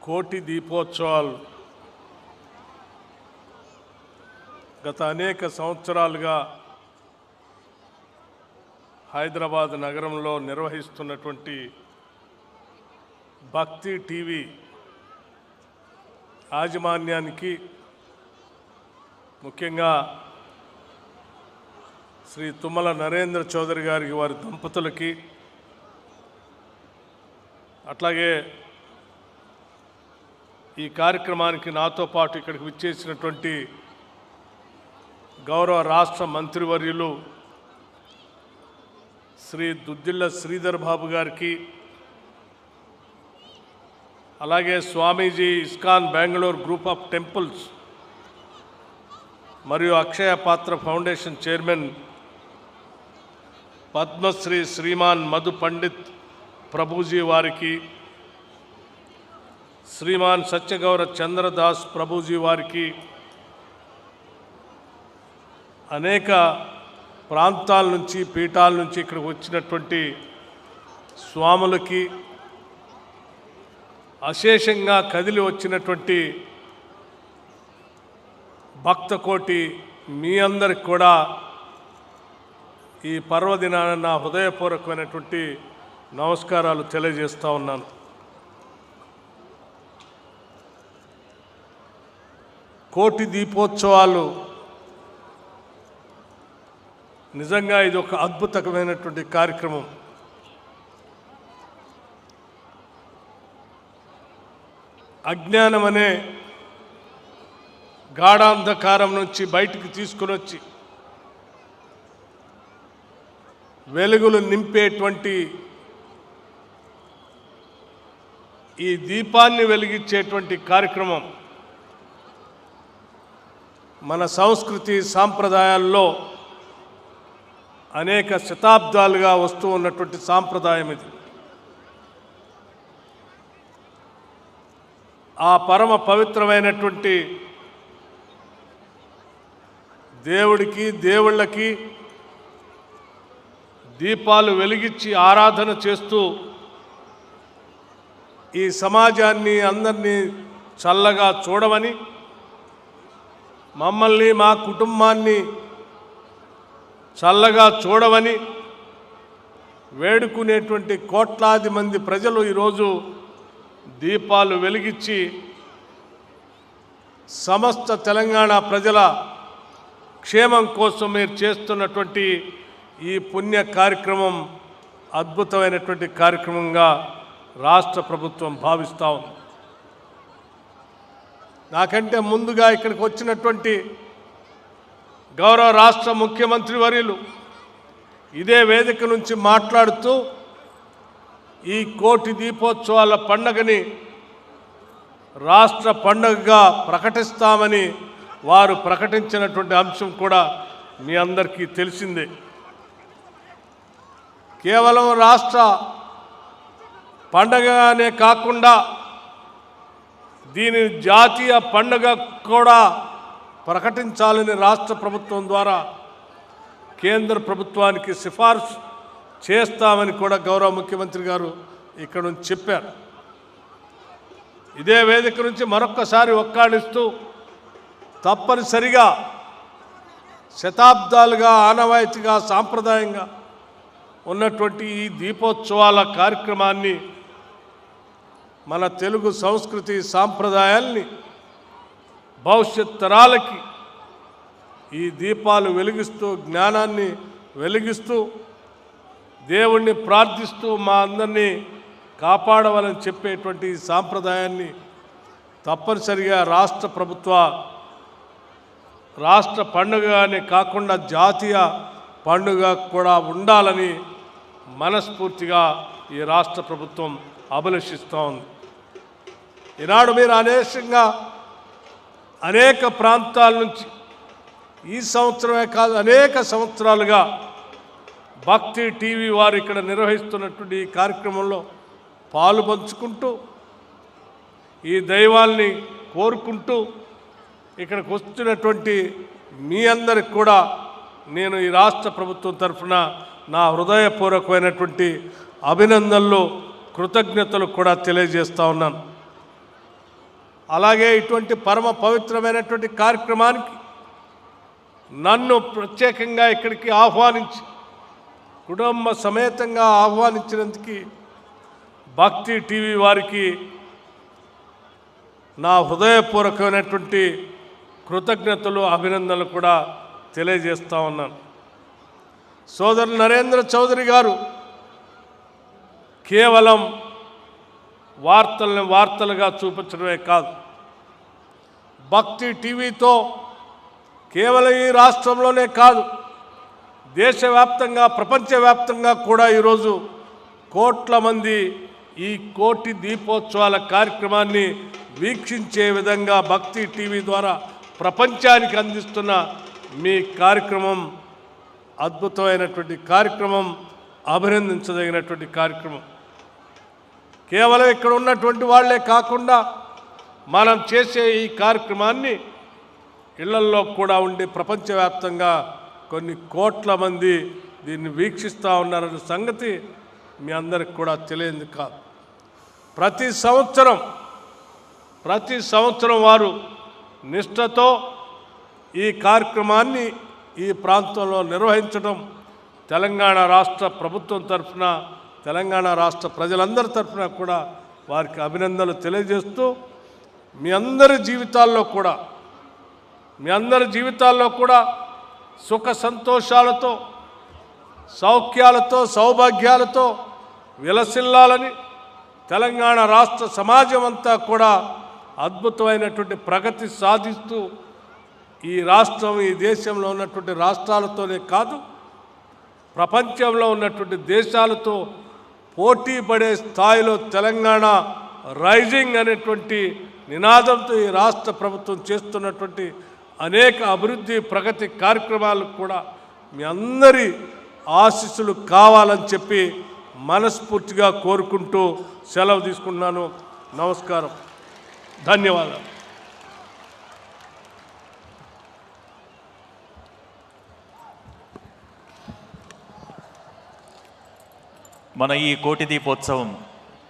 కోటి దీపోత్సవాలు గత అనేక సంవత్సరాలుగా హైదరాబాద్ నగరంలో నిర్వహిస్తున్నటువంటి భక్తి టీవీ యాజమాన్యానికి, ముఖ్యంగా శ్రీ తుమ్మల నరేంద్ర చౌదరి గారికి, వారి దంపతులకి, అట్లాగే ఈ కార్యక్రమానికి నాతో పాటు ఇక్కడికి విచ్చేసినటువంటి గౌరవ రాష్ట్ర మంత్రివర్యులు శ్రీ దుద్దిళ్ల శ్రీధర్ బాబు గారికి, అలాగే Swamiji ISKCON Bengaluru group of temples మరియు అక్షయ పాత్ర ఫౌండేషన్ చైర్మన్ పద్మశ్రీ శ్రీమాన్ మధు పండిత్ ప్రభుజీ వారికి, శ్రీమాన్ సత్యగౌర చంద్రదాస్ ప్రభుజీ వారికి, అనేక ప్రాంతాల నుంచి, పీఠాల నుంచి ఇక్కడికి వచ్చినటువంటి స్వాములకి, అశేషంగా కదిలి వచ్చినటువంటి భక్తకోటి మీ అందరికి కూడా ఈ పర్వదినాన నా హృదయపూర్వకమైనటువంటి నమస్కారాలు తెలియజేస్తూ ఉన్నాను. కోటి దీపోత్సవాలు నిజంగా ఇది ఒక అద్భుతమైనటువంటి కార్యక్రమం. అజ్ఞానం అనే గాఢాంధకారం నుంచి బయటికి తీసుకుని వచ్చి వెలుగులు నింపేటువంటి ఈ దీపాన్ని వెలిగించేటువంటి కార్యక్రమం మన సంస్కృతి సాంప్రదాయాల్లో అనేక శతాబ్దాలుగా వస్తూ ఉన్నటువంటి సాంప్రదాయం ఇది. ఆ పరమ పవిత్రమైనటువంటి దేవుడికి, దేవుళ్ళకి దీపాలు వెలిగించి ఆరాధన చేస్తూ ఈ సమాజాన్ని అందరినీ చల్లగా చూడమని, మమ్మల్ని, మా కుటుంబాన్ని చల్లగా చూడమని వేడుకునేటువంటి కోట్లాది మంది ప్రజలు ఈరోజు దీపాలు వెలిగించి సమస్త తెలంగాణ ప్రజల క్షేమం కోసం మీరు చేస్తున్నటువంటి ఈ పుణ్య కార్యక్రమం అద్భుతమైనటువంటి కార్యక్రమంగా రాష్ట్ర ప్రభుత్వం భావిస్తూ ఉంది. నాకంటే ముందుగా ఇక్కడికి వచ్చినటువంటి గౌరవ రాష్ట్ర ముఖ్యమంత్రి వర్యులు ఇదే వేదిక నుంచి మాట్లాడుతూ ఈ కోటి దీపోత్సవాల పండుగని రాష్ట్ర పండుగగా ప్రకటిస్తామని వారు ప్రకటించినటువంటి అంశం కూడా మీ అందరికీ తెలిసిందే. కేవలం రాష్ట్ర పండగనే కాకుండా దీని జాతీయ పండుగ కూడా ప్రకటించాలని రాష్ట్ర ప్రభుత్వం ద్వారా కేంద్ర ప్రభుత్వానికి సిఫార్సు చేస్తామని కూడా గౌరవ ముఖ్యమంత్రి గారు ఇక్కడ నుంచి చెప్పారు. ఇదే వేదిక నుంచి మరొక్కసారి ఒక్కాడిస్తూ తప్పనిసరిగా శతాబ్దాలుగా ఆనవాయితీగా సాంప్రదాయంగా ఉన్నటువంటి ఈ దీపోత్సవాల కార్యక్రమాన్ని, మన తెలుగు సంస్కృతి సాంప్రదాయాల్ని భవిష్యత్ తరాలకి ఈ దీపాలు వెలిగిస్తూ, జ్ఞానాన్ని వెలిగిస్తూ, దేవుణ్ణి ప్రార్థిస్తూ మా అందరినీ కాపాడవాలని చెప్పేటువంటి ఈ సాంప్రదాయాన్ని తప్పనిసరిగా రాష్ట్ర పండుగనే కాకుండా జాతీయ పండుగ కూడా ఉండాలని మనస్ఫూర్తిగా ఈ రాష్ట్ర ప్రభుత్వం అభిలషిస్తూ ఉంది. ఈనాడు మీరు అనేక ప్రాంతాల నుంచి ఈ సంవత్సరమే కాదు అనేక సంవత్సరాలుగా భక్తి టీవీ వారు ఇక్కడ నిర్వహిస్తున్నటువంటి ఈ కార్యక్రమంలో పాలు పంచుకుంటూ, ఈ దైవాల్ని కోరుకుంటూ ఇక్కడికి వస్తున్నటువంటి మీ అందరికి కూడా నేను ఈ రాష్ట్ర ప్రభుత్వం తరఫున నా హృదయపూర్వకమైనటువంటి అభినందనలు, కృతజ్ఞతలు కూడా తెలియజేస్తూ ఉన్నాను. అలాగే ఇటువంటి పరమ పవిత్రమైనటువంటి కార్యక్రమానికి నన్ను ప్రత్యేకంగా ఇక్కడికి ఆహ్వానించి కుటుంబ సమేతంగా ఆహ్వానించినందుకు భక్తి టీవీ వారికి నా హృదయపూర్వకమైనటువంటి కృతజ్ఞతలు అభినందనలు కూడా తెలియజేస్తూ ఉన్నాను. సోదరులు నరేంద్ర చౌదరి గారు కేవలం వార్తల్ని వార్తలుగా చూపించడమే కాదు, భక్తి టీవీతో కేవలం ఈ రాష్ట్రంలోనే కాదు దేశవ్యాప్తంగా ప్రపంచవ్యాప్తంగా కూడా ఈరోజు కోట్ల మంది ఈ కోటి దీపోత్సవాల కార్యక్రమాన్ని వీక్షించే విధంగా భక్తి టీవీ ద్వారా ప్రపంచానికి అందిస్తున్న మీ కార్యక్రమం అద్భుతమైనటువంటి కార్యక్రమం, అభినందించదగినటువంటి కార్యక్రమం. కేవలం ఇక్కడ ఉన్నటువంటి వాళ్ళే కాకుండా మనం చేసే ఈ కార్యక్రమాన్ని ఇళ్లల్లో కూడా ఉండి ప్రపంచవ్యాప్తంగా కొన్ని కోట్ల మంది దీన్ని వీక్షిస్తూ ఉన్నారన్న సంగతి మీ అందరికి కూడా తెలియదు కాదు. ప్రతి సంవత్సరం వారు నిష్ఠతో ఈ కార్యక్రమాన్ని ఈ ప్రాంతంలో నిర్వహించడం తెలంగాణ రాష్ట్ర ప్రభుత్వం తరఫున, తెలంగాణ రాష్ట్ర ప్రజలందరి తరఫున కూడా వారికి అభినందనలు తెలియజేస్తూ మీ అందరి జీవితాల్లో కూడా సుఖ సంతోషాలతో, సౌఖ్యాలతో, సౌభాగ్యాలతో విలసిల్లాలని, తెలంగాణ రాష్ట్ర సమాజం అంతా కూడా అద్భుతమైనటువంటి ప్రగతి సాధిస్తూ ఈ రాష్ట్రం ఈ దేశంలో ఉన్నటువంటి రాష్ట్రాలతోనే కాదు ప్రపంచంలో ఉన్నటువంటి దేశాలతో పోటీ పడే స్థాయిలో తెలంగాణ రైజింగ్ అనేటువంటి నినాదంతో ఈ రాష్ట్ర ప్రభుత్వం చేస్తున్నటువంటి అనేక అభివృద్ధి ప్రగతి కార్యక్రమాలకు కూడా మీ అందరి ఆశీస్సులు కావాలని చెప్పి మనస్ఫూర్తిగా కోరుకుంటూ సెలవు తీసుకుంటున్నాను. నమస్కారం, ధన్యవాదాలు. మన ఈ కోటి దీపోత్సవం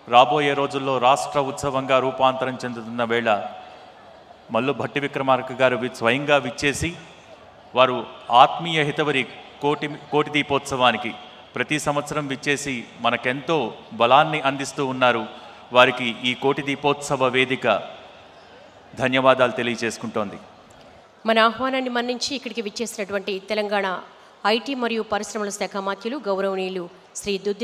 రాబోయే రోజుల్లో రాష్ట్ర ఉత్సవంగా రూపాంతరం చెందుతున్న వేళ మల్లు భట్టి విక్రమార్క గారు స్వయంగా విచ్చేసి వారు ఆత్మీయ హితవరి కోటి దీపోత్సవానికి ప్రతి సంవత్సరం విచ్చేసి మనకెంతో బలాన్ని అందిస్తూ ఉన్నారు. వారికి ఈ కోటి దీపోత్సవ వేదిక ధన్యవాదాలు తెలియజేసుకుంటోంది. మన ఆహ్వానాన్ని మన్నించి ఇక్కడికి విచ్చేసినటువంటి తెలంగాణ ఐటీ మరియు పరిశ్రమల శాఖ మంత్రులు గౌరవనీయులు శ్రీ దుద్ది